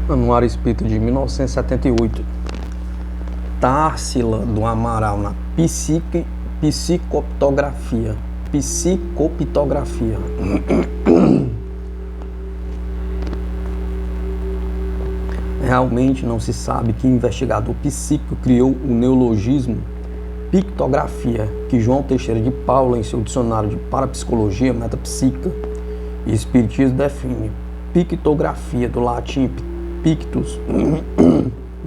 Anuário Espírita de 1978. Társila do Amaral na psicoptografia. Psicoptografia. Realmente não se sabe que investigador psíquico criou o neologismo pictografia, que João Teixeira de Paula, em seu dicionário de parapsicologia, metapsíquica e espiritismo, define pictografia, do latim pictus,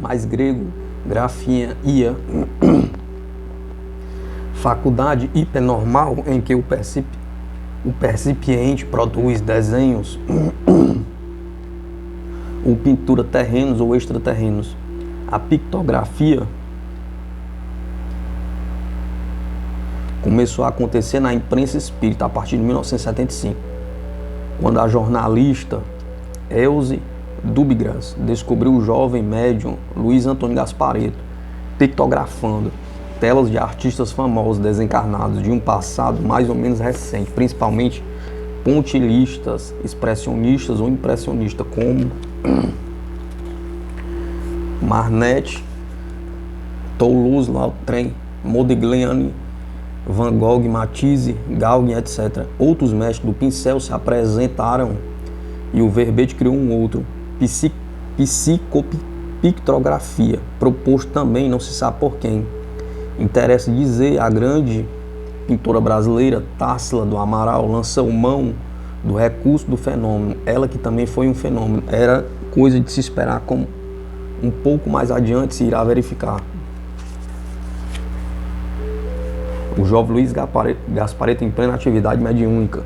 mais grego, grafia, ia, faculdade hipernormal em que o percipiente produz desenhos ou pintura terrenos ou extraterrenos. A pictografia começou a acontecer na imprensa espírita a partir de 1975, quando a jornalista Elze Dubigras descobriu o jovem médium Luiz Antônio Gasparetto pictografando telas de artistas famosos desencarnados de um passado mais ou menos recente, principalmente pontilhistas, expressionistas ou impressionistas, como Marnet, Toulouse-Lautrec, Modigliani, Van Gogh, Matisse, Gauguin, etc. Outros mestres do pincel se apresentaram e o verbete criou um outro, psicopictografia, proposto também não se sabe por quem. Interessa dizer, a grande pintora brasileira Társila do Amaral lançou mão do recurso do fenômeno, ela que também foi um fenômeno. Era coisa de se esperar, como um pouco mais adiante se irá verificar. O jovem Luiz Gasparetto em plena atividade mediúnica.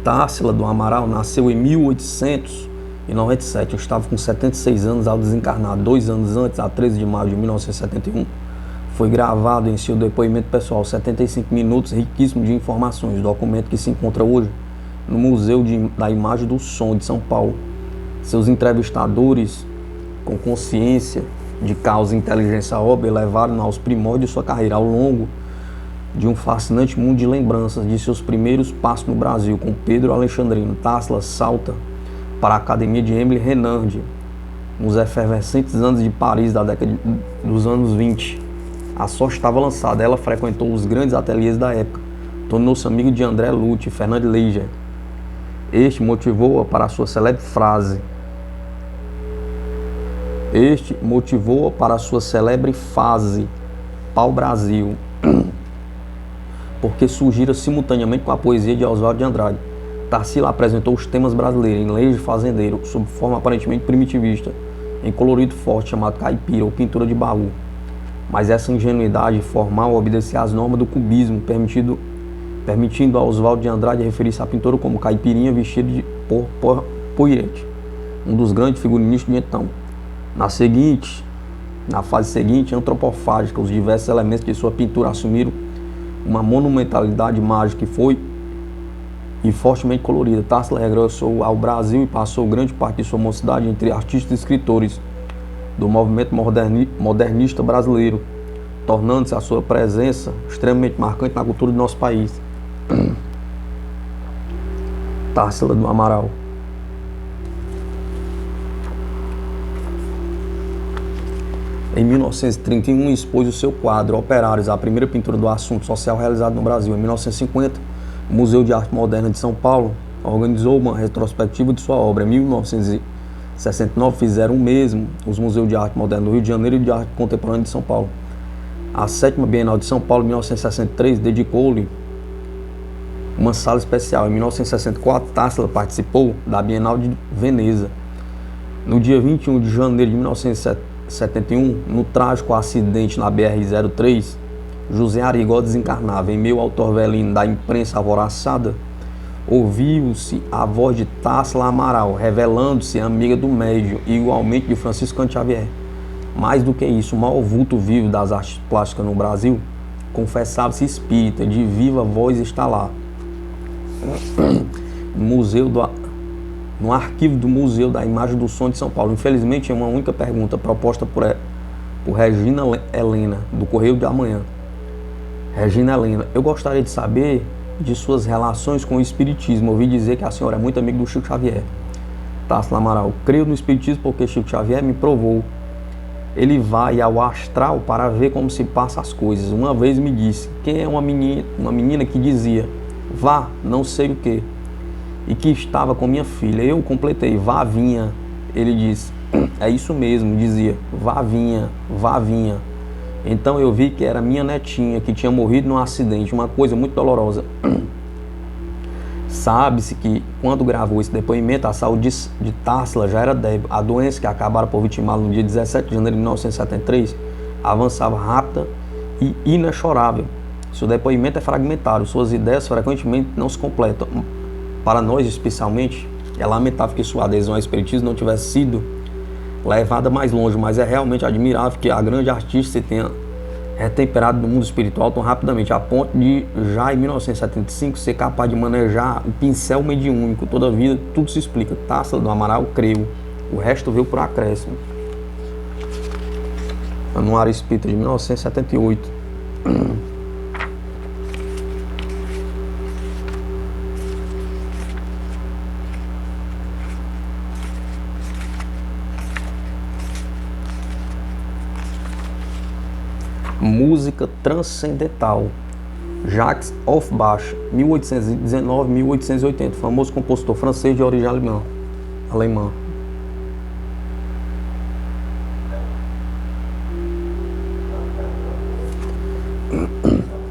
Társila do Amaral nasceu em 1897. Eu estava com 76 anos ao desencarnar. 2 anos antes, a 13 de maio de 1971, foi gravado em seu depoimento pessoal 75 minutos, riquíssimo de informações, documento que se encontra hoje no Museu da Imagem do Som de São Paulo. Seus entrevistadores, com consciência de causa e inteligência óbvia, levaram aos primórdios de sua carreira, ao longo de um fascinante mundo de lembranças de seus primeiros passos no Brasil, com Pedro Alexandrino. Társila salta para a academia de Emily Renard, nos efervescentes anos de Paris da década dos anos 20. A sorte estava lançada, ela frequentou os grandes ateliês da época, tornou-se amiga de André Lute e Fernand Léger. Este motivou-a para a sua célebre frase. Pau-Brasil, porque surgira simultaneamente com a poesia de Oswald de Andrade. Társila apresentou os temas brasileiros em leis de fazendeiro, sob forma aparentemente primitivista, em colorido forte, chamado caipira ou pintura de baú. Mas essa ingenuidade formal obedecia às normas do cubismo, permitindo a Oswald de Andrade referir-se à pintura como caipirinha vestida de Poirete, um dos grandes figurinistas de então. Na fase seguinte, antropofágica, os diversos elementos de sua pintura assumiram uma monumentalidade mágica que foi e fortemente colorida. Társila regressou ao Brasil e passou grande parte de sua mocidade entre artistas e escritores do movimento modernista brasileiro, tornando-se a sua presença extremamente marcante na cultura do nosso país. Társila do Amaral. Em 1931, expôs o seu quadro Operários, a primeira pintura do assunto social realizada no Brasil. Em 1950, o Museu de Arte Moderna de São Paulo organizou uma retrospectiva de sua obra. Em 1969, fizeram o mesmo os Museus de Arte Moderna do Rio de Janeiro e de Arte Contemporânea de São Paulo. A 7ª Bienal de São Paulo, em 1963, dedicou-lhe uma sala especial. Em 1964, Társila participou da Bienal de Veneza. No dia 21 de janeiro de 1971, no trágico acidente na BR-03, José Arigó desencarnava. Em meio ao torvelino da imprensa alvoroçada, ouviu-se a voz de Társila Amaral, revelando-se amiga do médium e igualmente de Francisco Cândido Xavier. Mais do que isso, o maior vulto vivo das artes plásticas no Brasil confessava-se espírita, de viva voz está lá. No arquivo do Museu da Imagem do Som de São Paulo. Infelizmente, é uma única pergunta proposta por Regina Helena, do Correio da Manhã. Regina Helena, eu gostaria de saber de suas relações com o Espiritismo. Ouvi dizer que a senhora é muito amiga do Chico Xavier. Tássilo Amaral, creio no Espiritismo porque Chico Xavier me provou. Ele vai ao astral para ver como se passam as coisas. Uma vez me disse, quem é uma menina que dizia, vá, não sei o que, e que estava com minha filha. Eu completei, vá, vinha. Ele disse, é isso mesmo, dizia, vá, vinha, vá, vinha. Então eu vi que era minha netinha que tinha morrido num acidente, uma coisa muito dolorosa. Sabe-se que quando gravou esse depoimento, a saúde de Társila já era débil. A doença que acabaram por vitimá-lo no dia 17 de janeiro de 1973 avançava rápida e inexorável. Seu depoimento é fragmentário, suas ideias frequentemente não se completam. Para nós, especialmente, é lamentável que sua adesão ao Espiritismo não tivesse sido levada mais longe, mas é realmente admirável que a grande artista se tenha retemperado no mundo espiritual tão rapidamente, a ponto de, já em 1975, ser capaz de manejar o pincel mediúnico. Toda a vida, tudo se explica. Tássilo do Amaral, creio. O resto veio por acréscimo. Anuário Espírita de 1978. Música transcendental. Jacques Offenbach, 1819-1880, famoso compositor francês de origem alemã.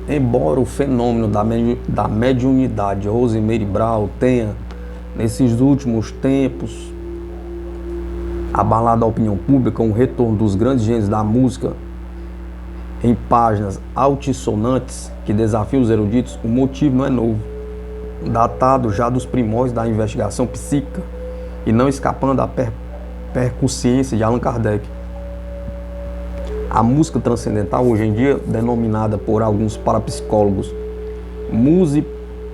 Embora o fenômeno da mediunidade de Rosemary Brown tenha, nesses últimos tempos, abalado a opinião pública, um retorno dos grandes gênios da música em páginas altissonantes que desafiam os eruditos, o motivo não é novo, datado já dos primórdios da investigação psíquica e não escapando à percussiência de Allan Kardec. A música transcendental, hoje em dia denominada por alguns parapsicólogos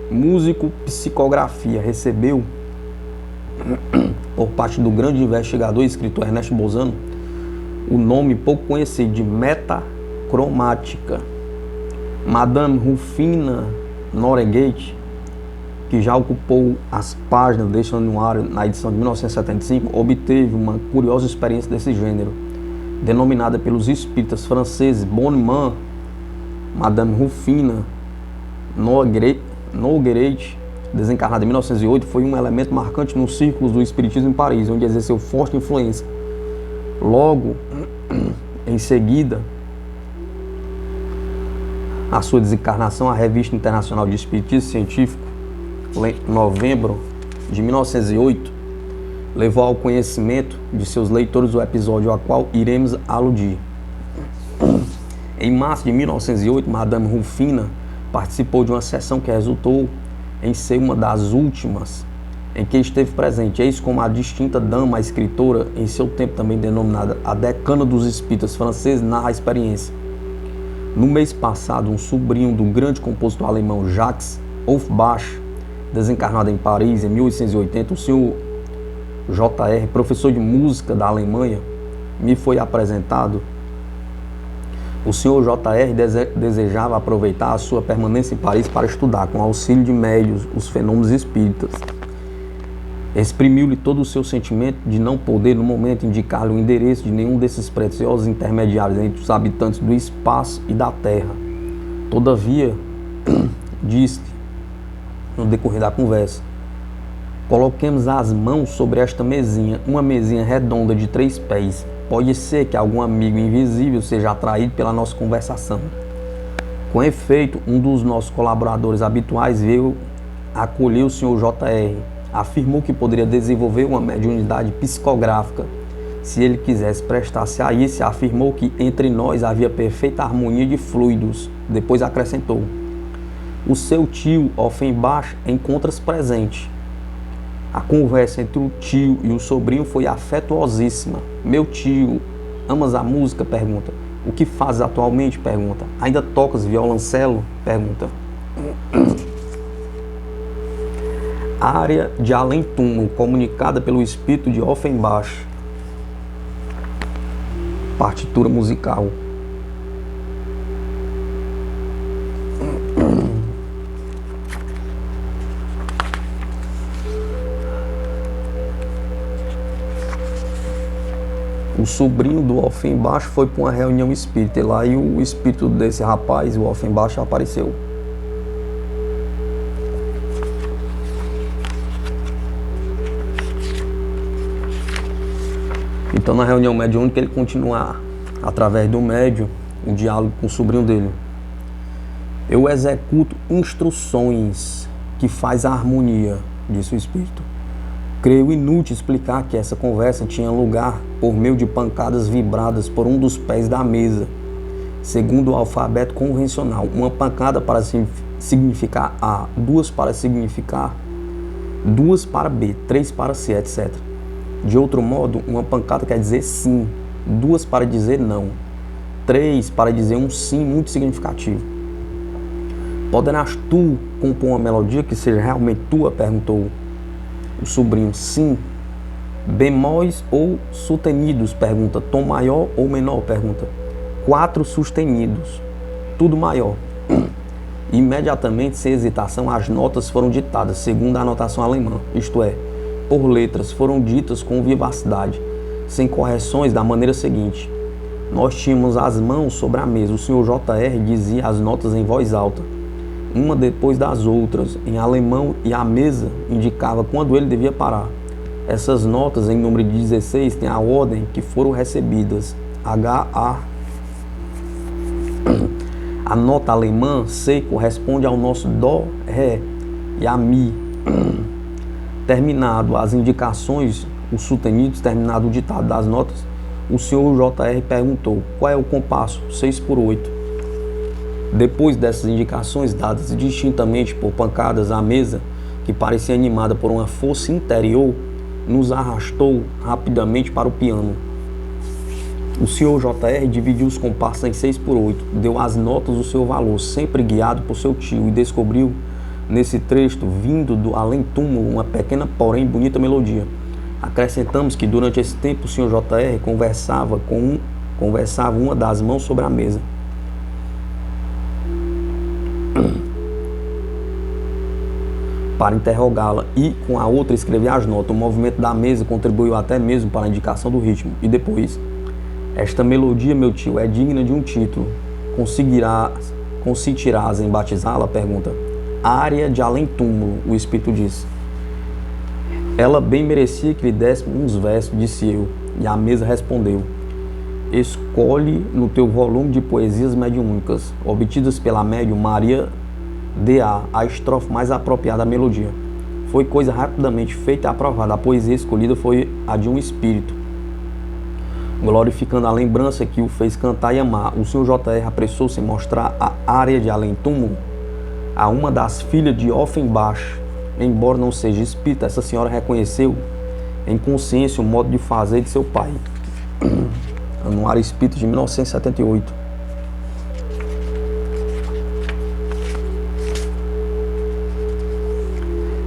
músico-psicografia, recebeu, por parte do grande investigador e escritor Ernesto Bozano, o nome pouco conhecido de metacromática. Madame Rufina Norengate, que já ocupou as páginas deste anuário na edição de 1975, obteve uma curiosa experiência desse gênero, denominada pelos espíritas franceses Bonnemant. Madame Rufina Norengate, desencarnada em 1908, foi um elemento marcante nos círculos do espiritismo em Paris, onde exerceu forte influência. Logo em seguida a sua desencarnação, a Revista Internacional de Espiritismo Científico, em novembro de 1908, levou ao conhecimento de seus leitores o episódio ao qual iremos aludir. Em março de 1908, Madame Rufina participou de uma sessão que resultou em ser uma das últimas em que esteve presente. Eis como a distinta dama, a escritora, em seu tempo também denominada a decana dos espíritas franceses, narra a experiência. No mês passado, um sobrinho do grande compositor alemão Jacques Offenbach, desencarnado em Paris em 1880, o senhor J.R., professor de música da Alemanha, me foi apresentado. O senhor J.R. desejava aproveitar a sua permanência em Paris para estudar, com auxílio de médiuns, os fenômenos espíritas. Exprimiu-lhe todo o seu sentimento de não poder, no momento, indicar-lhe o endereço de nenhum desses preciosos intermediários entre os habitantes do espaço e da terra. Todavia, disse no decorrer da conversa, coloquemos as mãos sobre esta mesinha, uma mesinha redonda de 3 pés. Pode ser que algum amigo invisível seja atraído pela nossa conversação. Com efeito, um dos nossos colaboradores habituais veio acolher o Sr. J.R., afirmou que poderia desenvolver uma mediunidade psicográfica se ele quisesse prestar-se a isso, afirmou que entre nós havia perfeita harmonia de fluidos. Depois acrescentou: o seu tio Offenbach encontra-se presente. A conversa entre o tio e o sobrinho foi afetuosíssima. Meu tio, amas a música? Pergunta. O que fazes atualmente? Pergunta. Ainda tocas violoncelo? Pergunta. Área de além-túmulo, comunicada pelo espírito de Offenbach. partitura musical. O sobrinho do Offenbach foi para uma reunião espírita lá e o espírito desse rapaz, o Offenbach, apareceu. Então, na reunião mediúnica, ele continua, através do médium, um diálogo com o sobrinho dele. Eu executo instruções que faz a harmonia, disse o espírito. Creio inútil explicar que essa conversa tinha lugar por meio de pancadas vibradas por um dos pés da mesa, segundo o alfabeto convencional. Uma pancada para significar A, duas para significar, duas para B, três para C, etc. De outro modo, uma pancada quer dizer sim, duas para dizer não, três para dizer um sim muito significativo. Poderás tu compor uma melodia que seja realmente tua? Perguntou o sobrinho. Sim. Bemóis ou sustenidos? Pergunta. Tom maior ou menor? Pergunta. 4 sustenidos. Tudo maior. Imediatamente, sem hesitação, as notas foram ditadas, segundo a anotação alemã, isto é, por letras, foram ditas com vivacidade, sem correções, da maneira seguinte. Nós tínhamos as mãos sobre a mesa. O Sr. J.R. dizia as notas em voz alta, uma depois das outras, em alemão, e a mesa indicava quando ele devia parar. Essas notas, em número de 16, têm a ordem que foram recebidas. H.A. A nota alemã, C, corresponde ao nosso Dó, Ré e a Mi. Terminado as indicações, os sustenidos, terminado o ditado das notas, o Sr. J.R. perguntou, qual é o compasso? 6/8. Depois dessas indicações dadas distintamente por pancadas, a mesa, que parecia animada por uma força interior, nos arrastou rapidamente para o piano. O Sr. J.R. dividiu os compassos em 6/8, deu às notas o seu valor, sempre guiado por seu tio, e descobriu, nesse trecho, vindo do além-túmulo, uma pequena, porém bonita melodia. Acrescentamos que durante esse tempo o Sr. J.R. conversava uma das mãos sobre a mesa. Para interrogá-la, e com a outra escrevia as notas. O movimento da mesa contribuiu até mesmo para a indicação do ritmo. E depois, esta melodia, meu tio, é digna de um título. Consentirás em batizá-la? Pergunta. Área de além-túmulo, o espírito disse. Ela bem merecia que lhe desse uns versos, disse eu. E a mesa respondeu. Escolhe no teu volume de poesias mediúnicas, obtidas pela médium Maria D.A., a estrofe mais apropriada à melodia. Foi coisa rapidamente feita e aprovada. A poesia escolhida foi a de um espírito, glorificando a lembrança que o fez cantar e amar. O Sr. J.R. apressou-se em mostrar a área de além-túmulo a uma das filhas de Offenbach. Embora não seja espírita, essa senhora reconheceu em consciência o modo de fazer de seu pai. Anuário Espírita de 1978.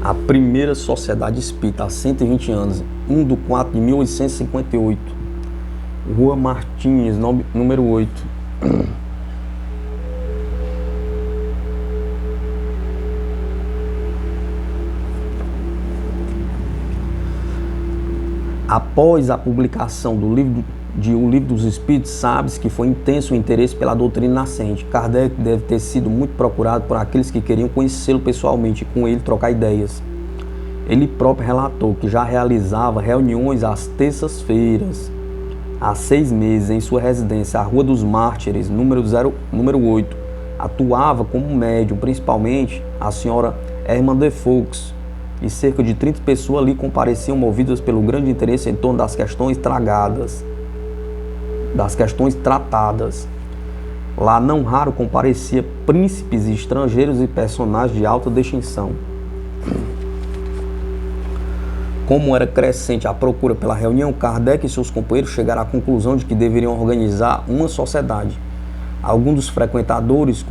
A primeira sociedade espírita, há 120 anos, 1/4/1858, Rua Martins, número 8. Após a publicação do livro O Livro dos Espíritos, sabe-se que foi intenso o interesse pela doutrina nascente. Kardec deve ter sido muito procurado por aqueles que queriam conhecê-lo pessoalmente e com ele trocar ideias. Ele próprio relatou que já realizava reuniões às terças-feiras, há 6 meses, em sua residência, a Rua dos Mártires, número 8. Atuava como médium, principalmente a senhora Hermann de Fox, e cerca de 30 pessoas ali compareciam movidas pelo grande interesse em torno das questões tratadas. Lá não raro comparecia príncipes estrangeiros e personagens de alta distinção. Como era crescente a procura pela reunião, Kardec e seus companheiros chegaram à conclusão de que deveriam organizar uma sociedade. Alguns dos frequentadores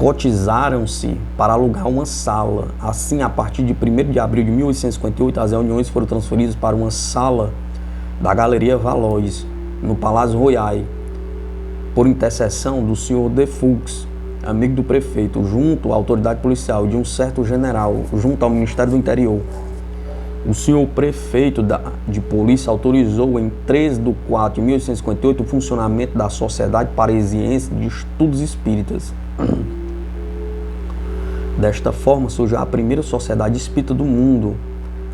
cotizaram-se para alugar uma sala. Assim, a partir de 1º de abril de 1858, as reuniões foram transferidas para uma sala da Galeria Valois, no Palácio Royal, por intercessão do senhor de Fux, amigo do prefeito, junto à autoridade policial, de um certo general, junto ao Ministério do Interior. O senhor prefeito de polícia autorizou em 13 de 4 de 1858 o funcionamento da Sociedade Parisiense de Estudos Espíritas. Desta forma surgiu a primeira sociedade espírita do mundo.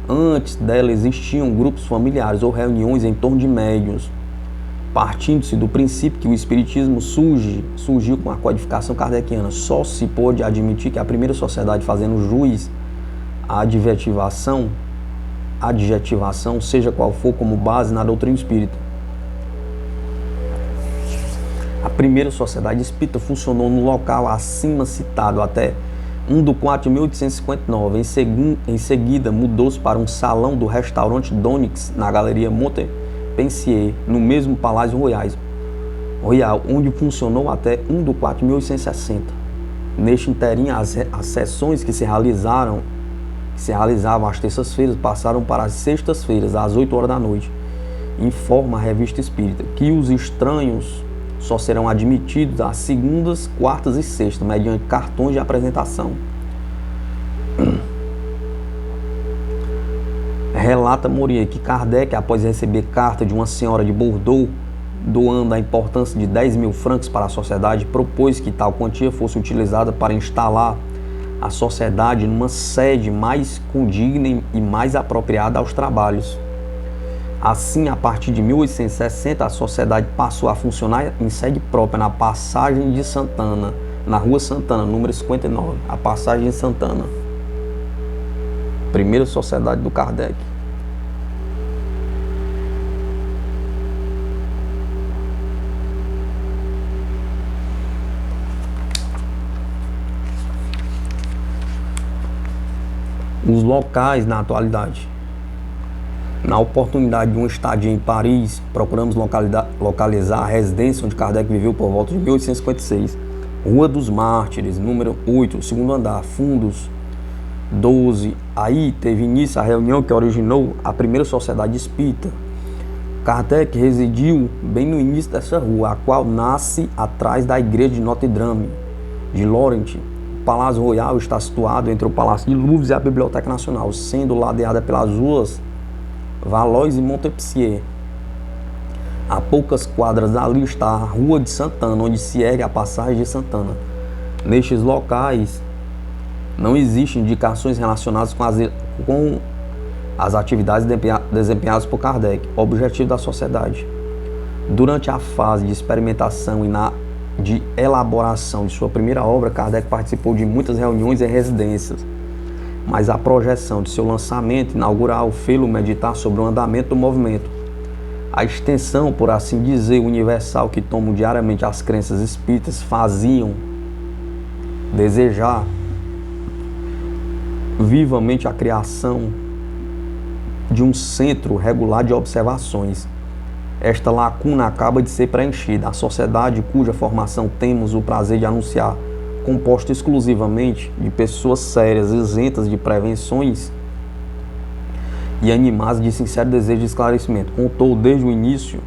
Antes dela existiam grupos familiares ou reuniões em torno de médiuns, partindo-se do princípio que o espiritismo surgiu com a codificação kardeciana. Só se pôde admitir que a primeira sociedade, fazendo jus à adjetivação, seja qual for, como base na doutrina espírita. A primeira sociedade espírita funcionou no local acima citado até 1 de 4 de 1859. Em seguida, mudou-se para um salão do restaurante Donix, na Galeria Montpensier, no mesmo Palácio Royal, onde funcionou até 1 de 4 de 1860. Neste interim, as sessões que se realizavam às terças-feiras passaram para as sextas-feiras, às 8 horas da noite. Informa a Revista Espírita que os estranhos só serão admitidos às segundas, quartas e sextas, mediante cartões de apresentação. Relata Morier que Kardec, após receber carta de uma senhora de Bordeaux, doando a importância de 10 mil francos para a sociedade, propôs que tal quantia fosse utilizada para instalar a sociedade numa sede mais condigna e mais apropriada aos trabalhos. Assim, a partir de 1860, a sociedade passou a funcionar em sede própria na Passagem de Santana, na Rua Santana, número 59, a Passagem de Santana. Primeira sociedade do Kardec. Os locais na atualidade. Na oportunidade de uma estadia em Paris, procuramos localizar a residência onde Kardec viveu por volta de 1856. Rua dos Mártires, número 8, segundo andar, fundos 12. Aí teve início a reunião que originou a primeira sociedade espírita. Kardec residiu bem no início dessa rua, a qual nasce atrás da igreja de Notre-Dame de Laurent. O Palácio Royal está situado entre o Palácio de Louvre e a Biblioteca Nacional, sendo ladeada pelas ruas Valois e Montpensier. A poucas quadras dali está a Rua de Santana, onde se ergue a Passagem de Santana. Nestes locais não existem indicações relacionadas com as atividades desempenhadas por Kardec, objetivo da sociedade. Durante a fase de experimentação e de elaboração de sua primeira obra, Kardec participou de muitas reuniões e residências, mas a projeção de seu lançamento inaugural fê-lo meditar sobre o andamento do movimento. A extensão, por assim dizer, universal que tomam diariamente as crenças espíritas faziam desejar vivamente a criação de um centro regular de observações. Esta lacuna acaba de ser preenchida. A sociedade cuja formação temos o prazer de anunciar, composta exclusivamente de pessoas sérias, isentas de prevenções e animadas de sincero desejo de esclarecimento, contou desde o início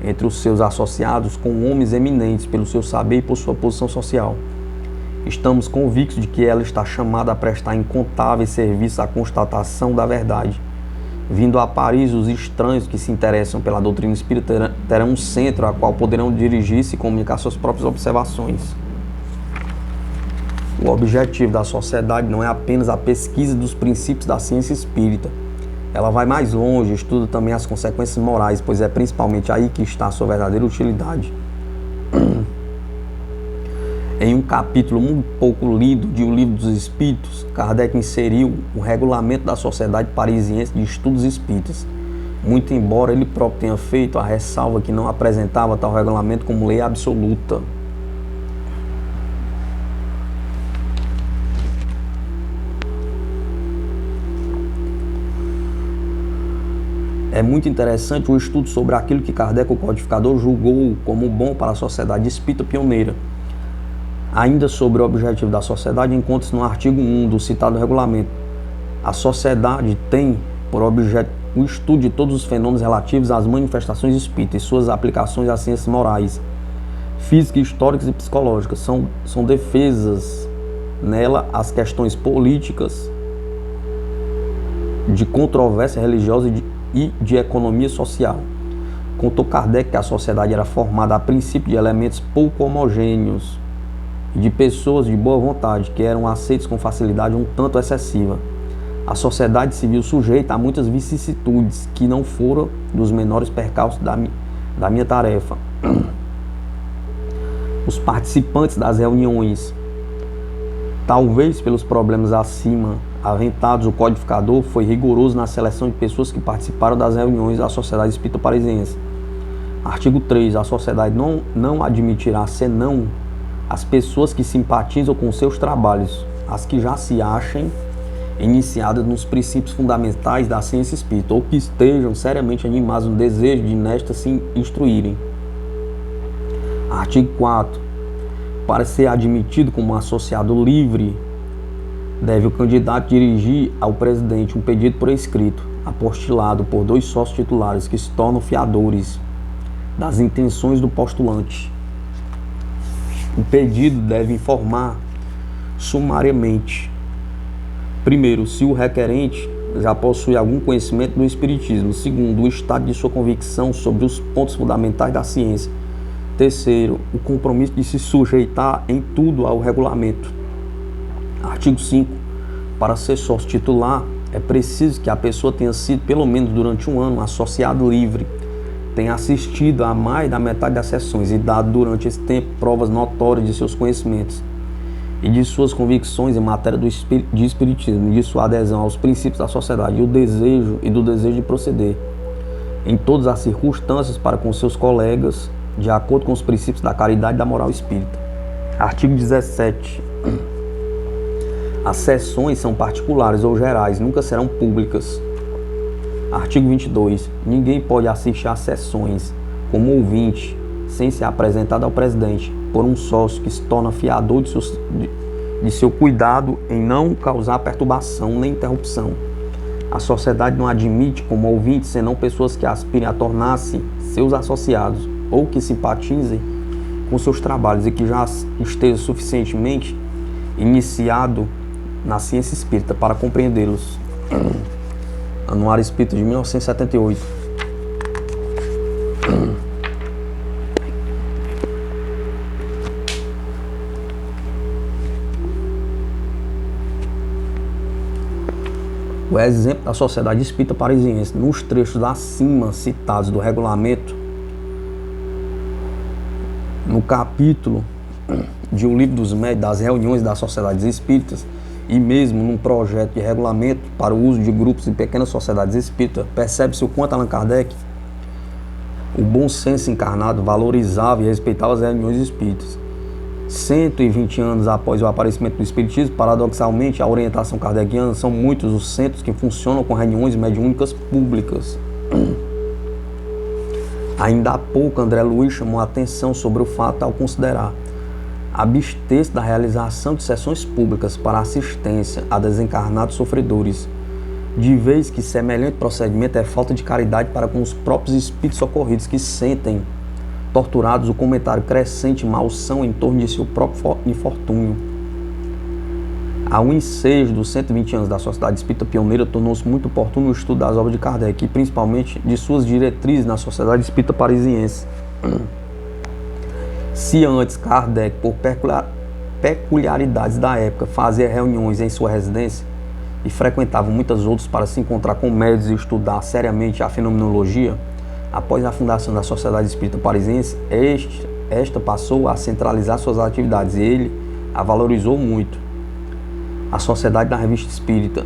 entre os seus associados com homens eminentes pelo seu saber e por sua posição social. Estamos convictos de que ela está chamada a prestar incontáveis serviços à constatação da verdade. Vindo a Paris, os estranhos que se interessam pela doutrina espírita terão um centro a qual poderão dirigir-se e comunicar suas próprias observações. O objetivo da sociedade não é apenas a pesquisa dos princípios da ciência espírita. Ela vai mais longe, estuda também as consequências morais, pois é principalmente aí que está a sua verdadeira utilidade. Em um capítulo muito pouco lido de O Livro dos Espíritos, Kardec inseriu o regulamento da Sociedade Parisiense de Estudos Espíritas, muito embora ele próprio tenha feito a ressalva que não apresentava tal regulamento como lei absoluta. É muito interessante o estudo sobre aquilo que Kardec, o codificador, julgou como bom para a sociedade espírita pioneira. Ainda sobre o objetivo da sociedade, encontra-se no artigo 1 do citado regulamento. A sociedade tem por objeto o estudo de todos os fenômenos relativos às manifestações espíritas e suas aplicações às ciências morais, físicas, históricas e psicológicas. São defesas nela as questões políticas, de controvérsia religiosa e de economia social. Contou Kardec que a sociedade era formada a princípio de elementos pouco homogêneos e de pessoas de boa vontade, que eram aceitos com facilidade um tanto excessiva. A sociedade se viu sujeita a muitas vicissitudes que não foram dos menores percalços da minha tarefa. Os participantes das reuniões, talvez pelos problemas acima aventados, o codificador foi rigoroso na seleção de pessoas que participaram das reuniões da Sociedade Espírita Parisiense. Artigo 3. A sociedade não admitirá senão as pessoas que simpatizam com seus trabalhos, as que já se achem iniciadas nos princípios fundamentais da ciência espírita, ou que estejam seriamente animadas no desejo de nesta se instruírem. Artigo 4. Para ser admitido como associado livre, deve o candidato dirigir ao presidente um pedido por escrito, apostilado por 2 sócios titulares, que se tornam fiadores das intenções do postulante. O pedido deve informar sumariamente: primeiro, se o requerente já possui algum conhecimento do espiritismo; segundo, o estado de sua convicção sobre os pontos fundamentais da ciência; terceiro, o compromisso de se sujeitar em tudo ao regulamento. Artigo 5. Para ser sócio titular, é preciso que a pessoa tenha sido, pelo menos durante um ano, associado livre, tenha assistido a mais da metade das sessões e dado durante esse tempo provas notórias de seus conhecimentos e de suas convicções em matéria de espiritismo, de sua adesão aos princípios da sociedade e do desejo de proceder em todas as circunstâncias para com seus colegas, de acordo com os princípios da caridade e da moral espírita. Artigo 17. As sessões são particulares ou gerais, nunca serão públicas. Artigo 22. Ninguém pode assistir às sessões como ouvinte sem ser apresentado ao presidente por um sócio que se torna fiador de seu cuidado em não causar perturbação nem interrupção. A sociedade não admite como ouvinte senão pessoas que aspirem a tornar-se seus associados ou que simpatizem com seus trabalhos e que já estejam suficientemente iniciado na ciência espírita para compreendê-los. Anuário Espírita de 1978. O exemplo da Sociedade Espírita Parisiense, nos trechos acima citados do regulamento, no capítulo de O Livro dos Médios das reuniões das sociedades espíritas, e mesmo num projeto de regulamento para o uso de grupos e pequenas sociedades espíritas, percebe-se o quanto Allan Kardec, o bom senso encarnado, valorizava e respeitava as reuniões espíritas. 120 anos após o aparecimento do espiritismo, paradoxalmente, a orientação kardeciana, são muitos os centros que funcionam com reuniões mediúnicas públicas. Ainda há pouco, André Luiz chamou a atenção sobre o fato ao considerar: abster-se da realização de sessões públicas para assistência a desencarnados sofredores, de vez que semelhante procedimento é falta de caridade para com os próprios espíritos socorridos que sentem torturados o comentário crescente malsão em torno de seu próprio infortúnio. Ao ensejo dos 120 anos da Sociedade Espírita Pioneira, tornou-se muito oportuno o estudo das obras de Kardec e principalmente de suas diretrizes na Sociedade Espírita Parisiense. Se antes Kardec, por peculiaridades da época, fazia reuniões em sua residência e frequentava muitas outras para se encontrar com médios e estudar seriamente a fenomenologia, após a fundação da Sociedade Espírita Parisiense, esta passou a centralizar suas atividades e ele a valorizou muito. A Sociedade da Revista Espírita,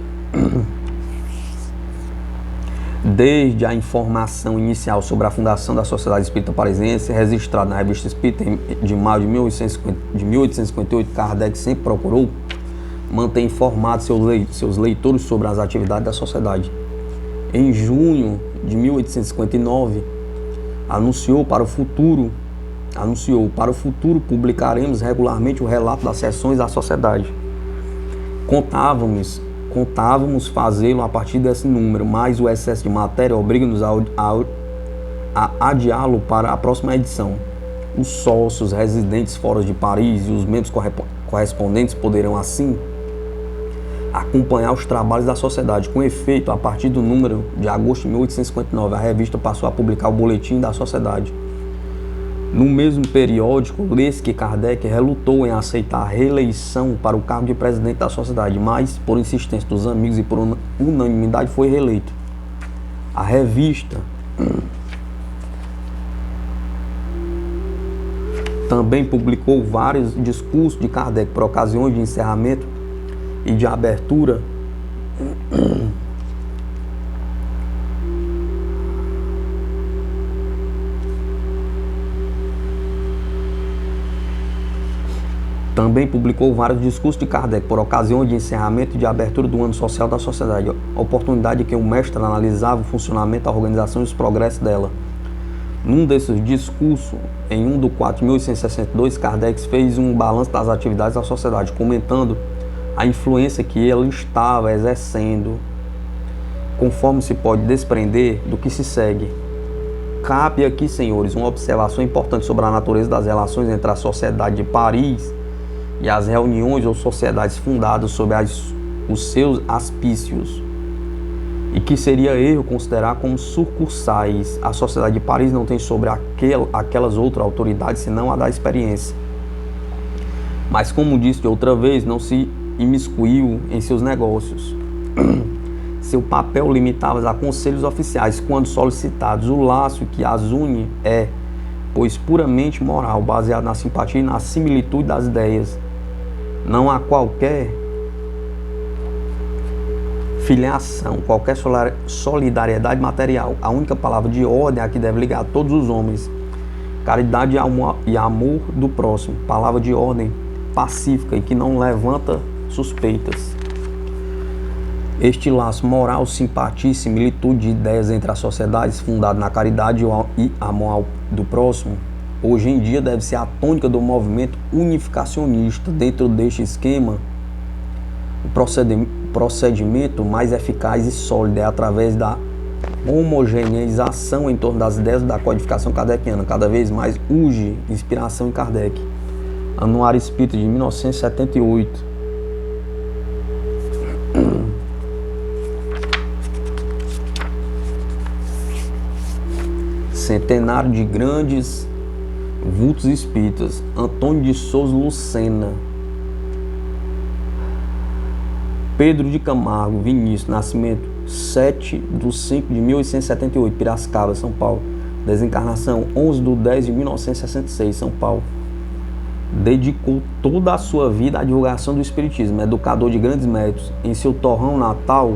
desde a informação inicial sobre a fundação da Sociedade Espírita Parisiense, registrada na Revista Espírita de maio de 1858, Kardec sempre procurou manter informados seus leitores sobre as atividades da sociedade. Em junho de 1859, anunciou para o futuro anunciou: para o futuro publicaremos regularmente o relato das sessões da sociedade. Contávamos fazê-lo a partir desse número, mas o excesso de matéria obriga-nos a adiá-lo para a próxima edição. Os sócios residentes fora de Paris e os membros correspondentes poderão, assim, acompanhar os trabalhos da sociedade. Com efeito, a partir do número de agosto de 1859, a revista passou a publicar o Boletim da Sociedade. No mesmo periódico, lê-se que Kardec relutou em aceitar a reeleição para o cargo de presidente da sociedade, mas, por insistência dos amigos e por unanimidade, foi reeleito. A revista também publicou vários discursos de Kardec por ocasiões de encerramento e de abertura de abertura do ano social da sociedade, oportunidade em que o mestre analisava o funcionamento, a organização e os progressos dela. Num desses discursos, em 1 de 4 de 1862, Kardec fez um balanço das atividades da sociedade, comentando a influência que ela estava exercendo, conforme se pode desprender do que se segue. Cabe aqui, senhores, uma observação importante sobre a natureza das relações entre a Sociedade de Paris e as reuniões ou sociedades fundadas sob os seus auspícios, e que seria erro considerar como sucursais. A Sociedade de Paris não tem sobre aquelas outras autoridades senão a da experiência. Mas, como disse de outra vez, não se imiscuiu em seus negócios. Seu papel limitava-se a conselhos oficiais, quando solicitados. O laço que as une é, pois, puramente moral, baseado na simpatia e na similitude das ideias. Não há qualquer filiação, qualquer solidariedade material. A única palavra de ordem é a que deve ligar todos os homens. Caridade e amor do próximo. Palavra de ordem pacífica e que não levanta suspeitas. Este laço moral, simpatia e similitude de ideias entre as sociedades, fundado na caridade e amor do próximo, hoje em dia deve ser a tônica do movimento unificacionista. Dentro deste esquema, o procedimento mais eficaz e sólido é através da homogeneização em torno das ideias da codificação kardeciana. Cada vez mais urge inspiração em Kardec. Anuário Espírita de 1978. Centenário de grandes vultos espíritas. Antônio de Souza Lucena, Pedro de Camargo Vinícius, nascimento 7/5/1878, Piracicaba, São Paulo. Desencarnação 11/10/1966, São Paulo. Dedicou toda a sua vida à divulgação do espiritismo, educador de grandes médicos. Em seu torrão natal,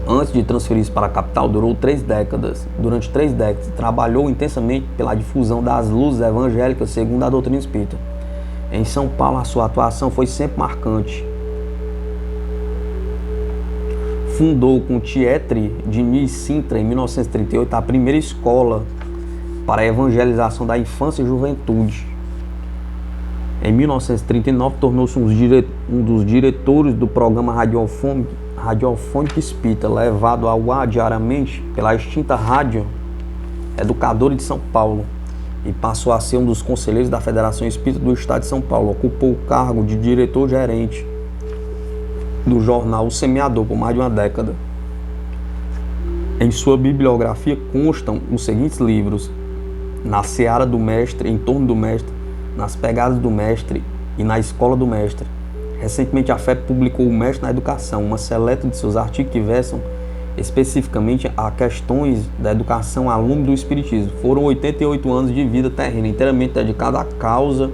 antes de transferir-se para a capital, durou 3 décadas. Durante 3 décadas, trabalhou intensamente pela difusão das luzes evangélicas segundo a doutrina espírita. Em São Paulo, a sua atuação foi sempre marcante. Fundou com Tietre Diniz Sintra, em 1938, a primeira escola para a evangelização da infância e juventude. Em 1939, tornou-se um dos diretores do programa radiofônico espírita, levado ao ar diariamente pela extinta Rádio Educadora de São Paulo, e passou a ser um dos conselheiros da Federação Espírita do Estado de São Paulo. Ocupou o cargo de diretor-gerente do jornal O Semeador por mais de uma década. Em sua bibliografia constam os seguintes livros: Na Seara do Mestre, Em Torno do Mestre, Nas Pegadas do Mestre e Na Escola do Mestre. Recentemente, a FEB publicou O Mestre na Educação, uma seleta de seus artigos que versam especificamente a questões da educação a lume do Espiritismo. Foram 88 anos de vida terrena, inteiramente dedicada à causa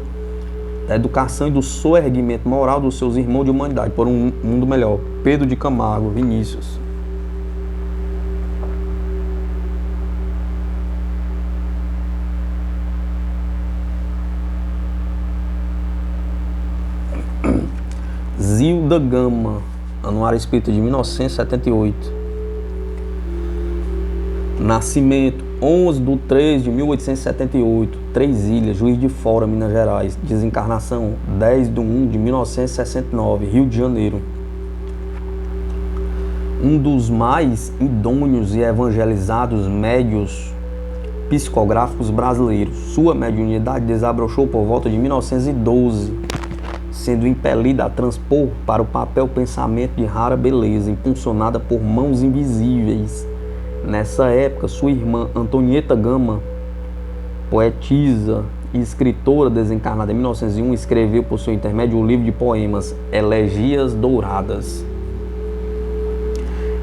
da educação e do soerguimento moral dos seus irmãos de humanidade por um mundo melhor. Pedro de Camargo Vinícius. Zilda Gama, Anuário Espírita de 1978. Nascimento 11/3/1878, Três Ilhas, Juiz de Fora, Minas Gerais. Desencarnação, 10/1/1969, Rio de Janeiro. Um dos mais idôneos e evangelizados médios psicográficos brasileiros. Sua mediunidade desabrochou por volta de 1912, sendo impelida a transpor para o papel pensamento de rara beleza, impulsionada por mãos invisíveis. Nessa época, sua irmã Antonieta Gama, poetisa e escritora desencarnada em 1901, escreveu por seu intermédio o livro de poemas Elegias Douradas.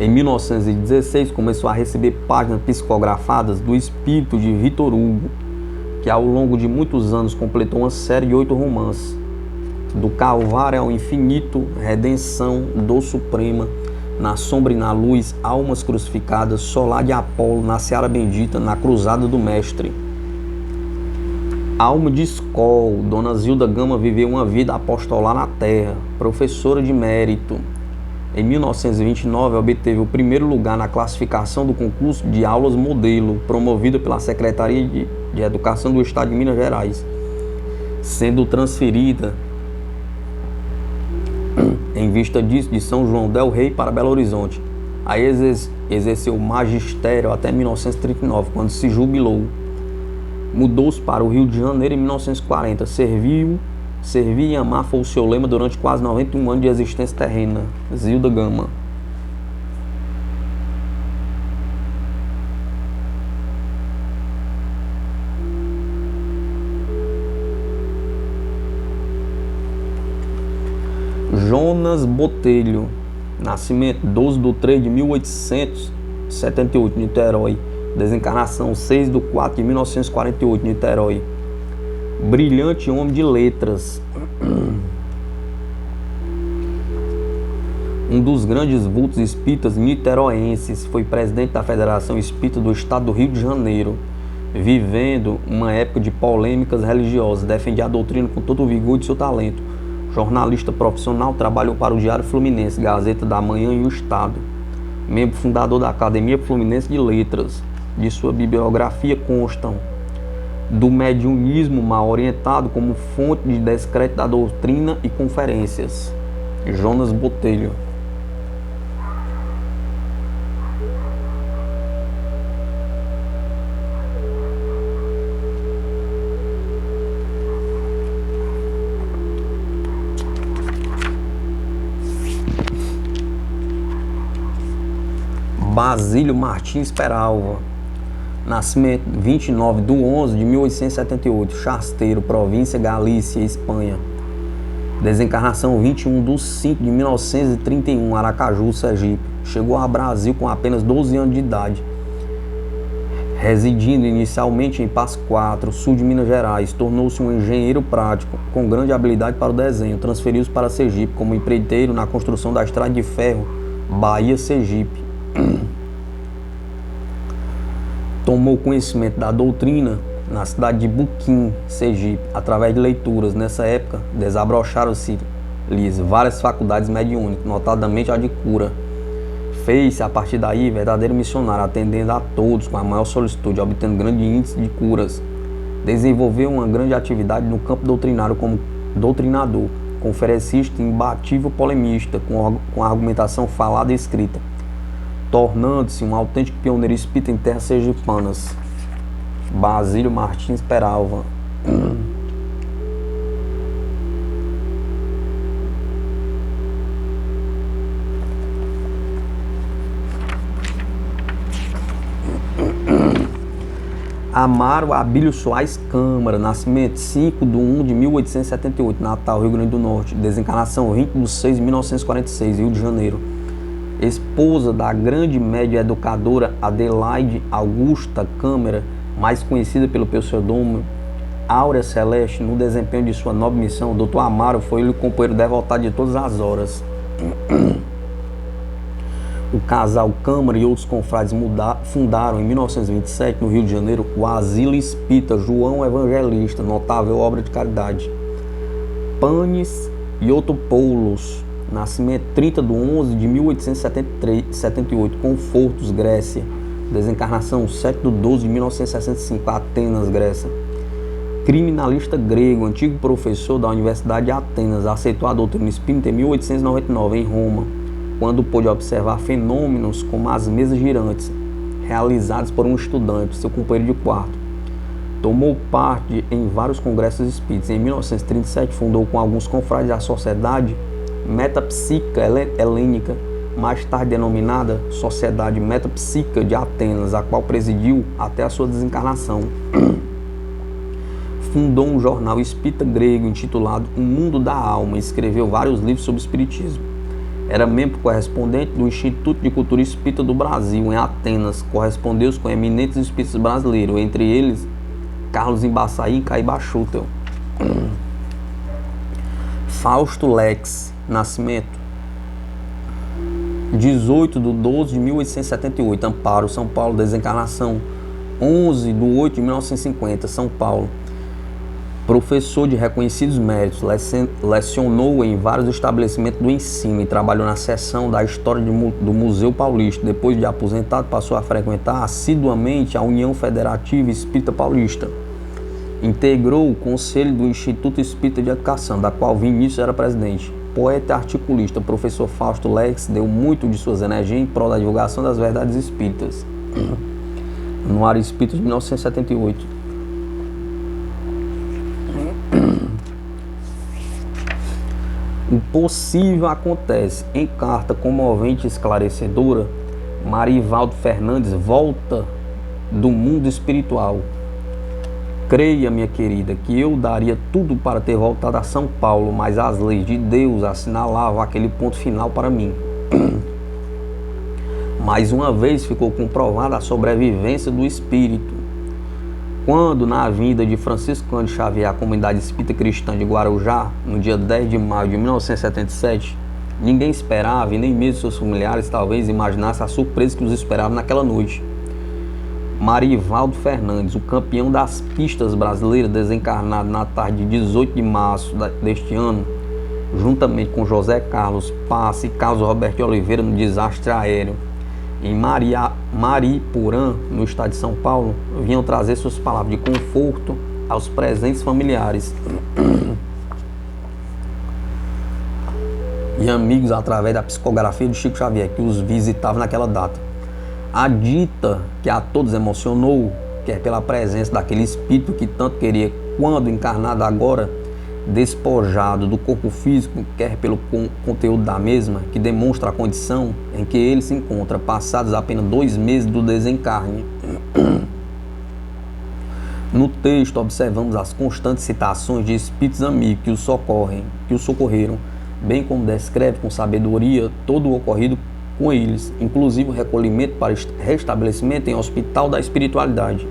Em 1916, começou a receber páginas psicografadas do espírito de Victor Hugo, que ao longo de muitos anos completou uma série de 8 romances. Do Calvário ao Infinito, Redenção, Dor Suprema, Na Sombra e na Luz, Almas Crucificadas, Solar de Apolo, Na Seara Bendita, Na Cruzada do Mestre. Alma de Escol, Dona Zilda Gama viveu uma vida apostolar na Terra, professora de mérito. Em 1929, obteve o primeiro lugar na classificação do concurso de aulas modelo, promovido pela Secretaria de Educação do Estado de Minas Gerais, sendo transferida, em vista disso, de São João del Rei para Belo Horizonte. Aí exerceu o magistério até 1939, quando se jubilou. Mudou-se para o Rio de Janeiro em 1940. Servir e amar foi o seu lema durante quase 91 anos de existência terrena. Zilda Gama. Jonas Botelho, nascimento 12/3/1878, Niterói. Desencarnação 6/4/1948, Niterói. Brilhante homem de letras. Um dos grandes vultos espíritas niteroenses, foi presidente da Federação Espírita do Estado do Rio de Janeiro, vivendo uma época de polêmicas religiosas. Defendia a doutrina com todo o vigor de seu talento. Jornalista profissional, trabalhou para o Diário Fluminense, Gazeta da Manhã e o Estado. Membro fundador da Academia Fluminense de Letras. De sua bibliografia constam do mediunismo mal orientado como fonte de descrédito da doutrina e conferências. Jonas Botelho. Basílio Martins Peralva, nascimento 29/11/1878, Chasteiro, província Galícia, Espanha. Desencarnação 21/5/1931, Aracaju, Sergipe. Chegou ao Brasil com apenas 12 anos de idade, residindo inicialmente em Passo Quatro, sul de Minas Gerais. Tornou-se um engenheiro prático, com grande habilidade para o desenho. Transferiu-se para Sergipe como empreiteiro na construção da estrada de ferro Bahia-Sergipe. Tomou conhecimento da doutrina na cidade de Buquim, Sergipe, através de leituras. Nessa época, desabrocharam-se-lhes várias faculdades mediúnicas, notadamente a de cura. Fez-se, a partir daí, verdadeiro missionário, atendendo a todos com a maior solicitude, obtendo grande índice de curas. Desenvolveu uma grande atividade no campo doutrinário como doutrinador, conferencista imbatível polemista, com argumentação falada e escrita, tornando-se um autêntico pioneiro espírita em terras sergipanas. Basílio Martins Peralva. Amaro Abílio Soares Câmara, nascimento 5/1/1878, Natal, Rio Grande do Norte. Desencarnação 20/6/1946, Rio de Janeiro. Esposa da grande média educadora Adelaide Augusta Câmara, mais conhecida pelo pseudônimo Áurea Celeste. No desempenho de sua nobre missão, o Dr. Amaro foi o companheiro devotado de todas as horas. O casal Câmara e outros confrades fundaram em 1927, no Rio de Janeiro, o Asilo Espírita João Evangelista, notável obra de caridade. Panis Iotopoulos, nascimento 30/11/1878, Confortos, Grécia. desencarnação 7/12/1965, Atenas, Grécia. Criminalista grego, antigo professor da Universidade de Atenas, aceitou a doutrina espírita em 1899, em Roma, quando pôde observar fenômenos como as mesas girantes, realizadas por um estudante, seu companheiro de quarto. Tomou parte em vários congressos espíritas. Em 1937, fundou com alguns confrades a Sociedade Metapsíquica Helênica, mais tarde denominada Sociedade Metapsíquica de Atenas, a qual presidiu até a sua desencarnação. Fundou um jornal espírita grego intitulado O Mundo da Alma e escreveu vários livros sobre espiritismo. Era membro correspondente do Instituto de Cultura Espírita do Brasil, em Atenas. Correspondeu-se com eminentes espíritas brasileiros, entre eles Carlos Embaçaí e Caiba Schutel. Fausto Lex, nascimento 18/12/1878, Amparo, São Paulo. Desencarnação 11/8/1950, São Paulo. Professor de reconhecidos méritos, lecionou em vários estabelecimentos do ensino e trabalhou na seção da História do Museu Paulista. Depois de aposentado, passou a frequentar assiduamente a União Federativa Espírita Paulista. Integrou o Conselho do Instituto Espírita de Educação, da qual Vinícius era presidente. Poeta e articulista, professor Fausto Lex deu muito de suas energias em prol da divulgação das verdades espíritas. Anuário Espírita de 1978. O possível acontece. Em carta comovente e esclarecedora, Marivaldo Fernandes volta do mundo espiritual. Creia, minha querida, que eu daria tudo para ter voltado a São Paulo, mas as leis de Deus assinalavam aquele ponto final para mim. Mais uma vez ficou comprovada a sobrevivência do espírito. Quando, na vinda de Francisco Cândido Xavier à Comunidade Espírita Cristã de Guarujá, no dia 10 de maio de 1977, ninguém esperava, e nem mesmo seus familiares talvez imaginassem a surpresa que os esperava naquela noite. Marivaldo Fernandes, o campeão das pistas brasileiras, desencarnado na tarde de 18 de março deste ano, juntamente com José Carlos Passe e Carlos Roberto de Oliveira no desastre aéreo em Mariporã, no estado de São Paulo, vinham trazer suas palavras de conforto aos presentes familiares e amigos através da psicografia de Chico Xavier, que os visitava naquela data. A dita que a todos emocionou, quer pela presença daquele espírito que tanto queria, quando encarnado agora, despojado do corpo físico, quer pelo conteúdo da mesma, que demonstra a condição em que ele se encontra, passados apenas 2 meses do desencarne. No texto observamos as constantes citações de espíritos amigos que o socorreram, bem como descreve com sabedoria todo o ocorrido com eles, inclusive o recolhimento para restabelecimento em hospital da espiritualidade.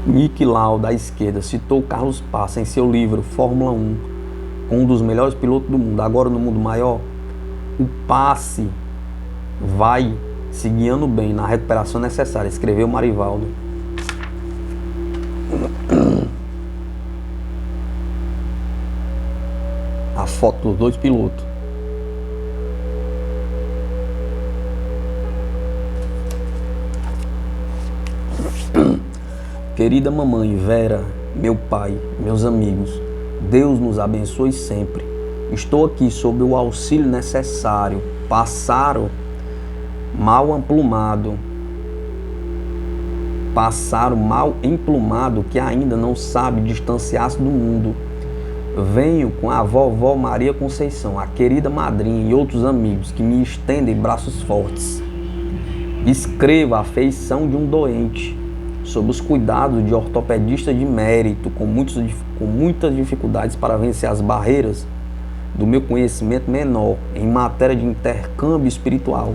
Nick Lau, da esquerda, citou Carlos Passa em seu livro Fórmula 1, com um dos melhores pilotos do mundo. Agora, no mundo maior, o Passe vai se guiando bem na recuperação necessária, escreveu Marivaldo. A foto dos 2 pilotos. Querida mamãe, Vera, meu pai, meus amigos, Deus nos abençoe sempre. Estou aqui sob o auxílio necessário. Pássaro mal emplumado que ainda não sabe distanciar-se do mundo. Venho com a vovó Maria Conceição, a querida madrinha e outros amigos que me estendem braços fortes. Escreva a afeição de um doente, sob os cuidados de ortopedista de mérito, com muitas dificuldades para vencer as barreiras do meu conhecimento menor em matéria de intercâmbio espiritual.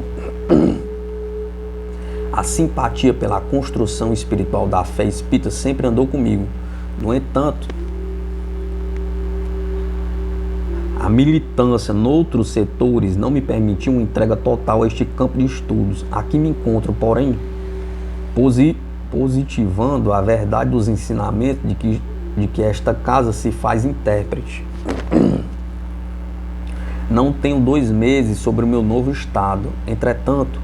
A simpatia pela construção espiritual da fé espírita sempre andou comigo. No entanto, a militância noutros setores não me permitiu uma entrega total a este campo de estudos. Aqui me encontro, porém, positivando a verdade dos ensinamentos de que esta casa se faz intérprete. Não tenho 2 meses sobre o meu novo estado. Entretanto,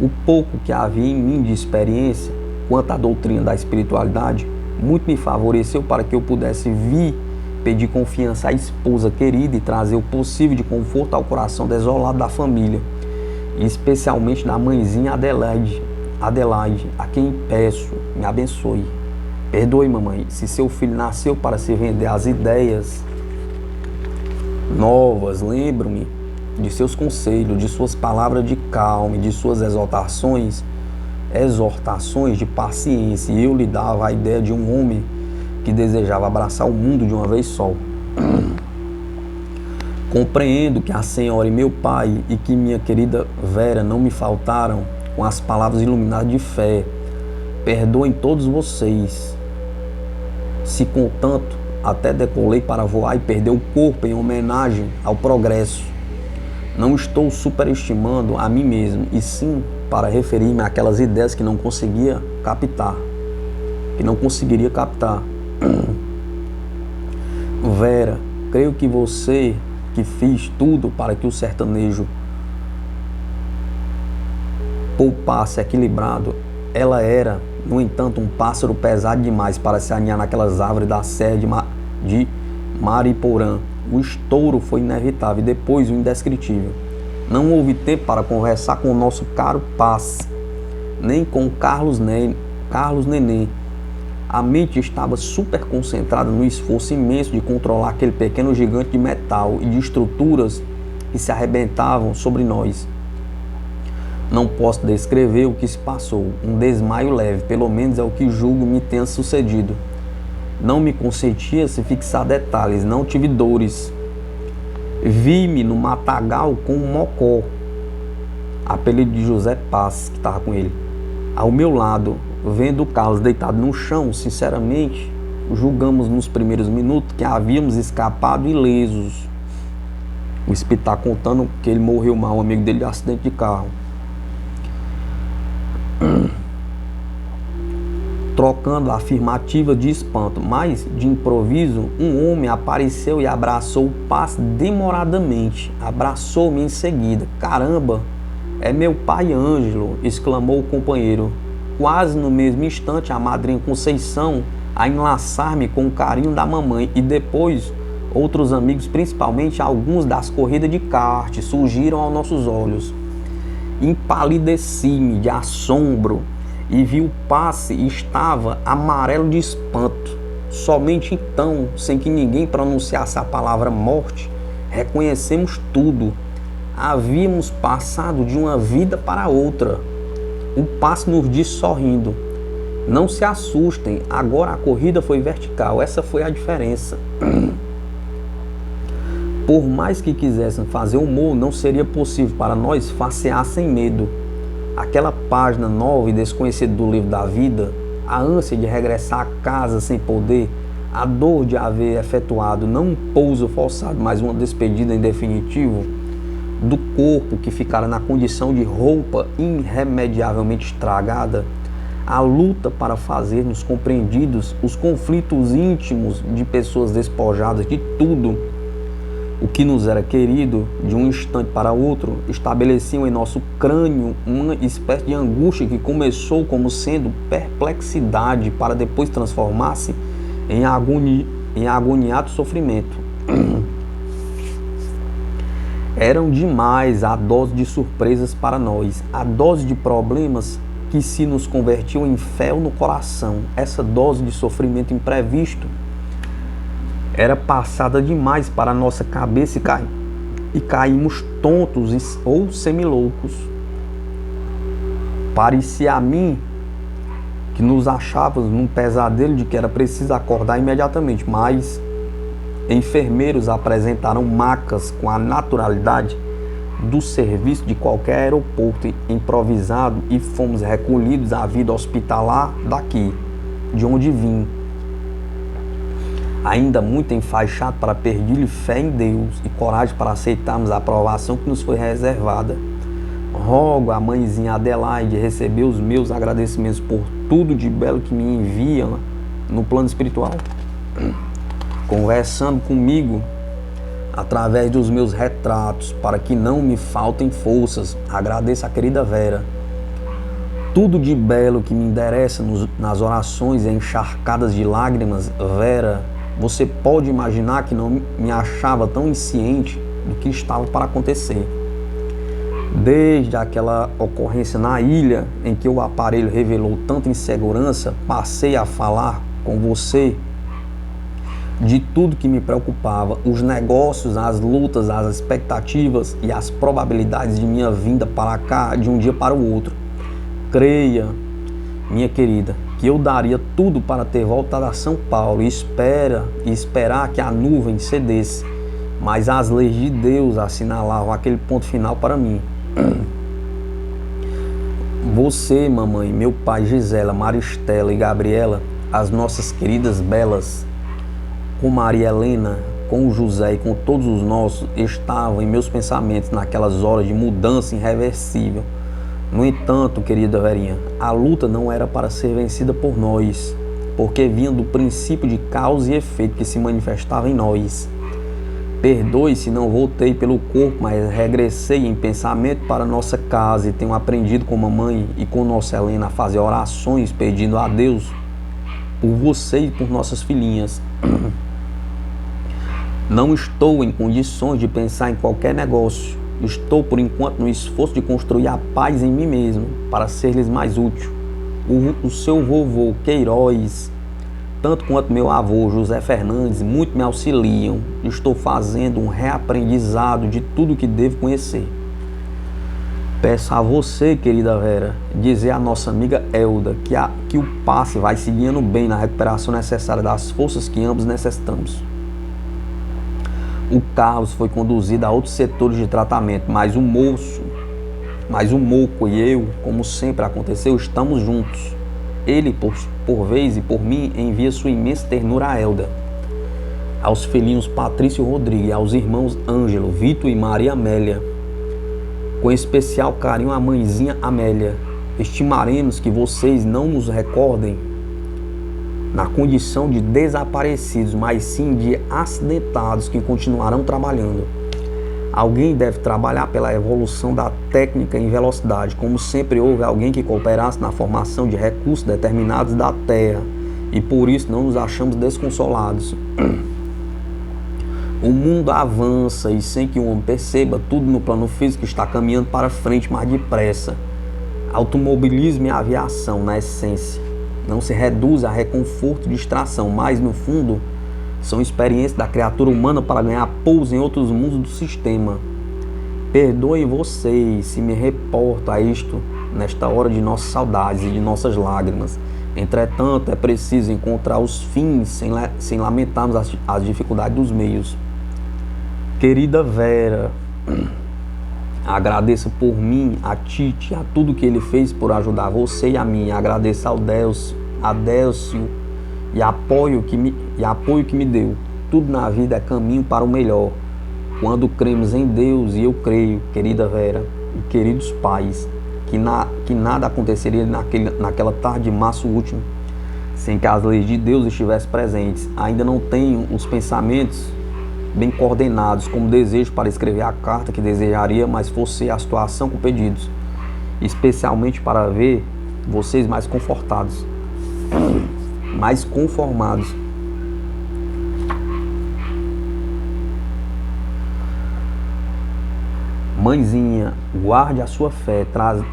O pouco que havia em mim de experiência quanto à doutrina da espiritualidade muito me favoreceu para que eu pudesse vir pedir confiança à esposa querida e trazer o possível de conforto ao coração desolado da família, e especialmente da mãezinha Adelaide, a quem peço, me abençoe. Perdoe, mamãe, se seu filho nasceu para se vender as ideias novas. Lembro-me de seus conselhos, de suas palavras de calma e de suas exortações de paciência, e eu lhe dava a ideia de um homem que desejava abraçar o mundo de uma vez só. Compreendo que a senhora e meu pai e que minha querida Vera não me faltaram com as palavras iluminadas de fé. Perdoem todos vocês, se contanto até decolei para voar e perder o corpo em homenagem ao progresso. Não estou superestimando a mim mesmo, e sim para referir-me àquelas ideias que não conseguiria captar. Vera, creio que você que fiz tudo para que o sertanejo poupasse equilibrado. Ela era, no entanto, um pássaro pesado demais para se aninhar naquelas árvores da serra de Mariporã. O estouro foi inevitável e depois o indescritível. Não houve tempo para conversar com o nosso caro Passe, nem com Carlos Nenê. A mente estava super concentrada no esforço imenso de controlar aquele pequeno gigante de metal e de estruturas que se arrebentavam sobre nós. Não posso descrever o que se passou. Um desmaio leve, pelo menos é o que julgo me tenha sucedido. Não me consentia se fixar detalhes, não tive dores. Vi-me no matagal com um mocó, apelido de José Passe, que estava com ele, ao meu lado, vendo o Carlos deitado no chão. Sinceramente, julgamos nos primeiros minutos que havíamos escapado ilesos. O Espírito está contando que ele morreu mal, um amigo dele, de acidente de carro. Trocando afirmativa de espanto, mas de improviso um homem apareceu e abraçou o Passe demoradamente. Abraçou-me em seguida. Caramba, é meu pai Ângelo, exclamou o companheiro. Quase no mesmo instante a madrinha Conceição a enlaçar-me com o carinho da mamãe, e depois outros amigos, principalmente alguns das corridas de kart, surgiram aos nossos olhos. Empalideci-me de assombro e vi o Passe e estava amarelo de espanto. Somente então, sem que ninguém pronunciasse a palavra morte, reconhecemos tudo. Havíamos passado de uma vida para outra. O Passe nos disse sorrindo: não se assustem, agora a corrida foi vertical, essa foi a diferença. Por mais que quisessem fazer humor, não seria possível para nós facear sem medo. Aquela página nova e desconhecida do livro da vida, a ânsia de regressar a casa sem poder, a dor de haver efetuado não um pouso forçado, mas uma despedida em definitivo, do corpo que ficara na condição de roupa irremediavelmente estragada, a luta para fazer-nos compreendidos, os conflitos íntimos de pessoas despojadas de tudo o que nos era querido, de um instante para outro, estabeleciam em nosso crânio uma espécie de angústia que começou como sendo perplexidade para depois transformar-se em agoniado sofrimento. Eram demais a dose de surpresas para nós, a dose de problemas que se nos convertiam em fel no coração. Essa dose de sofrimento imprevisto era passada demais para a nossa cabeça e caímos tontos ou semiloucos. Parecia a mim que nos achávamos num pesadelo de que era preciso acordar imediatamente, mas enfermeiros apresentaram macas com a naturalidade do serviço de qualquer aeroporto improvisado e fomos recolhidos à vida hospitalar daqui, de onde vim. Ainda muito enfaixado para pedir-lhe fé em Deus e coragem para aceitarmos a aprovação que nos foi reservada. Rogo a mãezinha Adelaide receber os meus agradecimentos por tudo de belo que me envia no plano espiritual, conversando comigo através dos meus retratos, para que não me faltem forças. Agradeço a querida Vera. tudo de belo que me endereça nas orações encharcadas de lágrimas, Vera, você pode imaginar que não me achava tão insciente do que estava para acontecer. Desde aquela ocorrência na ilha em que o aparelho revelou tanta insegurança, passei a falar com você de tudo que me preocupava, os negócios, as lutas, as expectativas e as probabilidades de minha vinda para cá de um dia para o outro. Creia, minha querida, que eu daria tudo para ter voltado a São Paulo e esperar que a nuvem cedesse, mas as leis de Deus assinalavam aquele ponto final para mim. Você, mamãe, meu pai, Gisela, Maristela e Gabriela, as nossas queridas belas, com Maria Helena, com o José e com todos os nossos, estavam em meus pensamentos naquelas horas de mudança irreversível. No entanto, querida Verinha, a luta não era para ser vencida por nós, porque vinha do princípio de causa e efeito que se manifestava em nós. Perdoe se não voltei pelo corpo, mas regressei em pensamento para nossa casa e tenho aprendido com mamãe e com nossa Helena a fazer orações pedindo a Deus por você e por nossas filhinhas. Não estou em condições de pensar em qualquer negócio. Estou, por enquanto, no esforço de construir a paz em mim mesmo, para ser-lhes mais útil. O seu vovô Queiroz, tanto quanto meu avô José Fernandes, muito me auxiliam. Estou fazendo um reaprendizado de tudo que devo conhecer. Peço a você, querida Vera, dizer à nossa amiga Elda que o passe vai se guiando bem na recuperação necessária das forças que ambos necessitamos. O Carlos foi conduzido a outros setores de tratamento, mas o Moco e eu, como sempre aconteceu, estamos juntos. Ele, por vez e por mim, envia sua imensa ternura a Elda, aos filhinhos Patrício e Rodrigo, e aos irmãos Ângelo, Vitor e Maria Amélia. Com especial carinho a mãezinha Amélia. Estimaremos que vocês não nos recordem na condição de desaparecidos, mas sim de acidentados que continuarão trabalhando. Alguém deve trabalhar pela evolução da técnica em velocidade, como sempre houve alguém que cooperasse na formação de recursos determinados da Terra, e por isso não nos achamos desconsolados. O mundo avança e sem que o homem perceba, tudo no plano físico está caminhando para frente mais depressa. Automobilismo e aviação, na essência, não se reduz a reconforto e distração, mas no fundo são experiências da criatura humana para ganhar pouso em outros mundos do sistema. Perdoem vocês se me reporto a isto nesta hora de nossas saudades e de nossas lágrimas. Entretanto, é preciso encontrar os fins sem lamentarmos as dificuldades dos meios. Querida Vera, agradeça por mim, a Tite, a tudo que ele fez por ajudar você e a mim. Agradeça ao Délcio e apoio que me deu. Tudo na vida é caminho para o melhor. Quando cremos em Deus, e eu creio, querida Vera e queridos pais, que nada aconteceria naquela tarde de março último sem que as leis de Deus estivessem presentes. Ainda não tenho os pensamentos bem coordenados como desejo para escrever a carta que desejaria, mas fosse a situação com pedidos, especialmente para ver vocês mais confortados, mais conformados. Mãezinha, guarde a sua fé,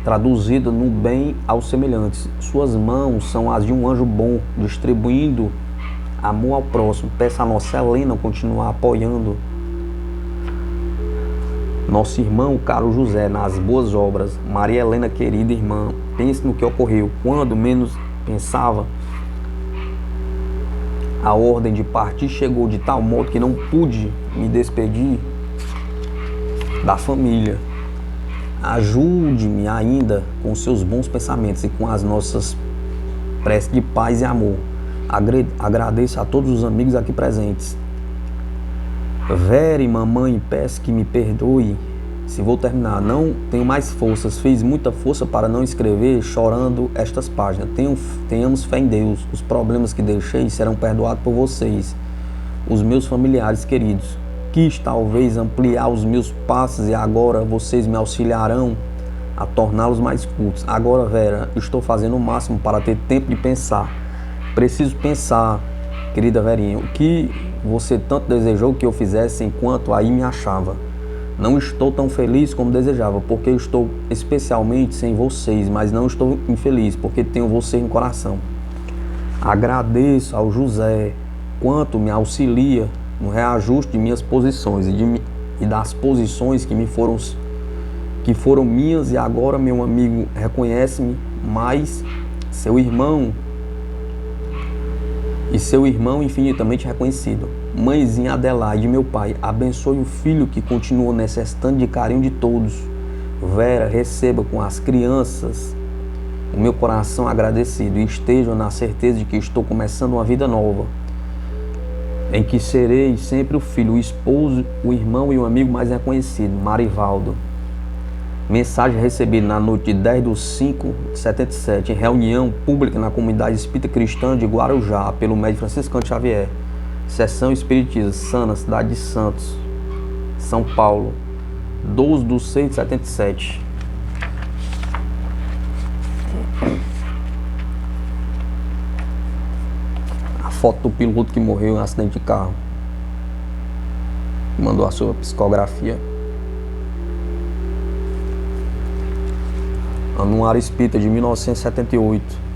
traduzida no bem aos semelhantes. Suas mãos são as de um anjo bom, distribuindo amor ao próximo. Peça a nossa Helena continuar apoiando nosso irmão caro José nas boas obras. Maria Helena, querida irmã, pense no que ocorreu. Quando menos pensava, a ordem de partir chegou de tal modo que não pude me despedir da família. Ajude-me ainda com seus bons pensamentos e com as nossas preces de paz e amor. Agradeço a todos os amigos aqui presentes. Vera e mamãe, peço que me perdoe se vou terminar. Não tenho mais forças. Fiz muita força para não escrever chorando estas páginas. Tenhamos fé em Deus. Os problemas que deixei serão perdoados por vocês, os meus familiares queridos. Quis talvez ampliar os meus passos e agora vocês me auxiliarão a torná-los mais curtos. Agora, Vera, estou fazendo o máximo para ter tempo de pensar. Preciso pensar, querida Verinha, o que você tanto desejou que eu fizesse enquanto aí me achava. Não estou tão feliz como desejava, porque estou especialmente sem vocês, mas não estou infeliz, porque tenho vocês no coração. Agradeço ao José quanto me auxilia no reajuste de minhas posições e das posições que foram minhas, e agora meu amigo reconhece-me, mas seu irmão infinitamente reconhecido. Mãezinha Adelaide, meu pai, abençoe o filho que continua necessitando de carinho de todos. Vera, receba com as crianças o meu coração agradecido e estejam na certeza de que estou começando uma vida nova, em que serei sempre o filho, o esposo, o irmão e o amigo mais reconhecido. Marivaldo. Mensagem recebida na noite de 10/5/77, em reunião pública na comunidade espírita cristã de Guarujá, pelo médico Franciscano Xavier. Sessão Espiritista, Sana, cidade de Santos, São Paulo, 12/6/77. A foto do piloto que morreu em um acidente de carro. Mandou a sua psicografia. Anuário Espírita de 1978.